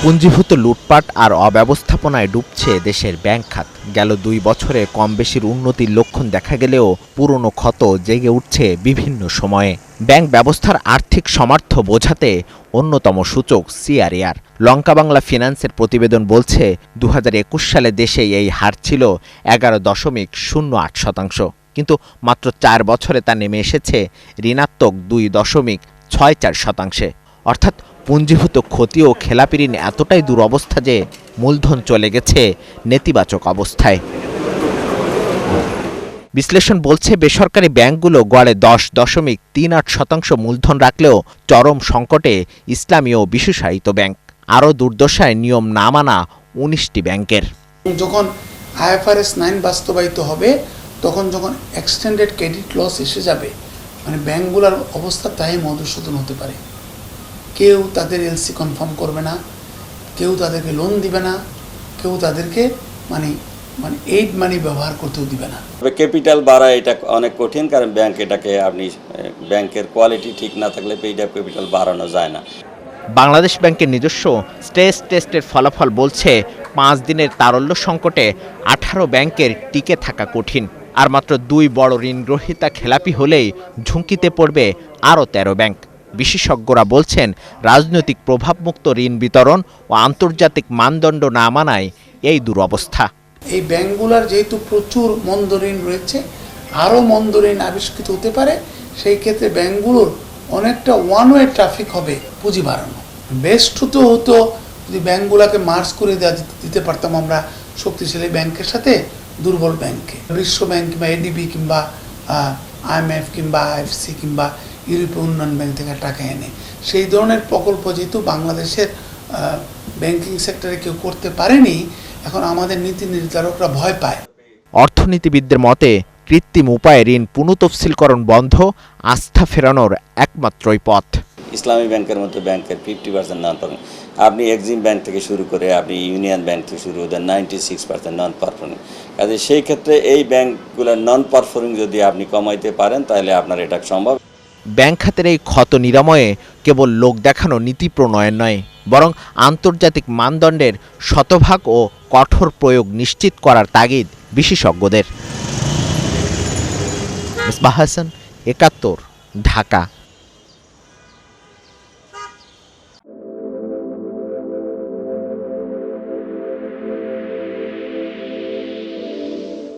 পুঞ্জীভূত লুটপাট আর অব্যবস্থাপনায় ডুবছে দেশের ব্যাংক খাত। গেল ২ বছরে কম বেশির উন্নতির লক্ষণ দেখা গেলেও পুরনো ক্ষত জেগে উঠছে বিভিন্ন সময়ে। ব্যাংক ব্যবস্থার আর্থিক সামর্থ্য বোঝাতে অন্যতম সূচক সিআরএআর। লঙ্কা বাংলা ফিন্যান্সের প্রতিবেদন বলছে ২০২১ সালে দেশে এই হার ছিল ১১.০৮%, কিন্তু মাত্র ৪ বছরে তা নেমে এসেছে ঋণাত্মক ২.৬৪%। অর্থাৎ পুঞ্জীভূত ক্ষতি ও খেলাপি ঋণ এতটাই দুরবস্থা যে মূলধন চলে গেছে নেতিবাচক অবস্থায়। বিশ্লেষণ বলছে বেসরকারি ব্যাংকগুলো গড়ে ১০.৩৮% মূলধন রাখলেও চরম সংকটে ইসলামী ও বিশেষায়িত ব্যাংক। আরও দুর্দশায় নিয়ম না মানা ১৯টি ব্যাংকের। যখন IFRS 9 বাস্তবায়িত হবে, তখন যখন এক্সটেন্ডেড ক্রেডিট লস এসে যাবে, মানে ব্যাংকগুলোর অবস্থা তাই মধুসূদন হতে পারে। কেউ তাদের এলসি কনফার্ম করবে না, কেউ তাদেরকে লোন দিবে না, কেউ তাদেরকে মানে এইড মানি ব্যবহার করতেও দিবে না। ক্যাপিটাল বাড়া এটা অনেক কঠিন, কারণ ব্যাংক এটাকে আপনি ব্যাংকের কোয়ালিটি ঠিক না থাকলে পেইড আপ ক্যাপিটাল বাড়ানো যায় না। বাংলাদেশ ব্যাংকের নিজস্ব স্ট্রেস টেস্টের ফলাফল বলছে ৫ দিনের তারল্য সংকটে ১৮ ব্যাংকের টিকে থাকা কঠিন। আর মাত্র ২ বড় ঋণগ্রহীতা খেলাপি হলেই ঝুঁকিতে পড়বে আরও ১৩ ব্যাংক। বিশেষজ্ঞরা বলছেন রাজনৈতিক প্রভাবমুক্ত ঋণ বিতরণ ও আন্তর্জাতিক মানদণ্ড না মানায় এই দুরবস্থা। এই ব্যাংকগুলোর যেহেতু প্রচুর মন্দ ঋণ রয়েছে, আরও মন্দ ঋণ আবিষ্কৃত হতে পারে। সেই ক্ষেত্রে ব্যাংকগুলোর অনেকটা ওয়ান ওয়ে ট্রাফিক হবে পুঁজি বাড়ানো। বেস্ট হতো যদি ব্যাংকগুলোকে মার্জ করে দিতে পারতাম আমরা শক্তিশালী ব্যাংকের সাথে দুর্বল ব্যাংকে। বিশ্ব ব্যাংক কিংবা এডিবি কিংবা IMF কিংবা IFC কিংবা ইউরোপীয় উন্নয়ন ব্যাংক থেকে টাকা এনে সেই ধরনের প্রকল্প যেহেতু বাংলাদেশের ব্যাংকিং সেক্টরে কেউ করতে পারেনি, এখন আমাদের নীতি নির্ধারকরা ভয় পায়। অর্থনীতিবিদদের মতে কৃত্রিম উপায়ে ঋণ পুনঃতফসিলকরণ বন্ধ আস্থা ফেরানোর একমাত্রই পথ। ইসলামী ব্যাংকের মতো ব্যাংকের 50% নন পারফর্মিং, আপনি এক্সিম ব্যাংক থেকে শুরু করে আপনি ইউনিয়ন ব্যাংক থেকে শুরু করে 96% নন পারফর্মিং। কাজে সেই ক্ষেত্রে এই ব্যাংকগুলোর নন পারফর্মিং যদি আপনি কমাইতে পারেন তাহলে আপনার এটা সম্ভব। ব্যাংক খাতের এই ক্ষত নিরাময়ে কেবল লোক দেখানো নীতি প্রণয়ন নয়, বরং আন্তর্জাতিক মানদণ্ডের শতভাগ ও কঠোর প্রয়োগ নিশ্চিত করার তাগিদ বিশেষজ্ঞদের। মিসবাহ হাসান, ৭১, ঢাকা।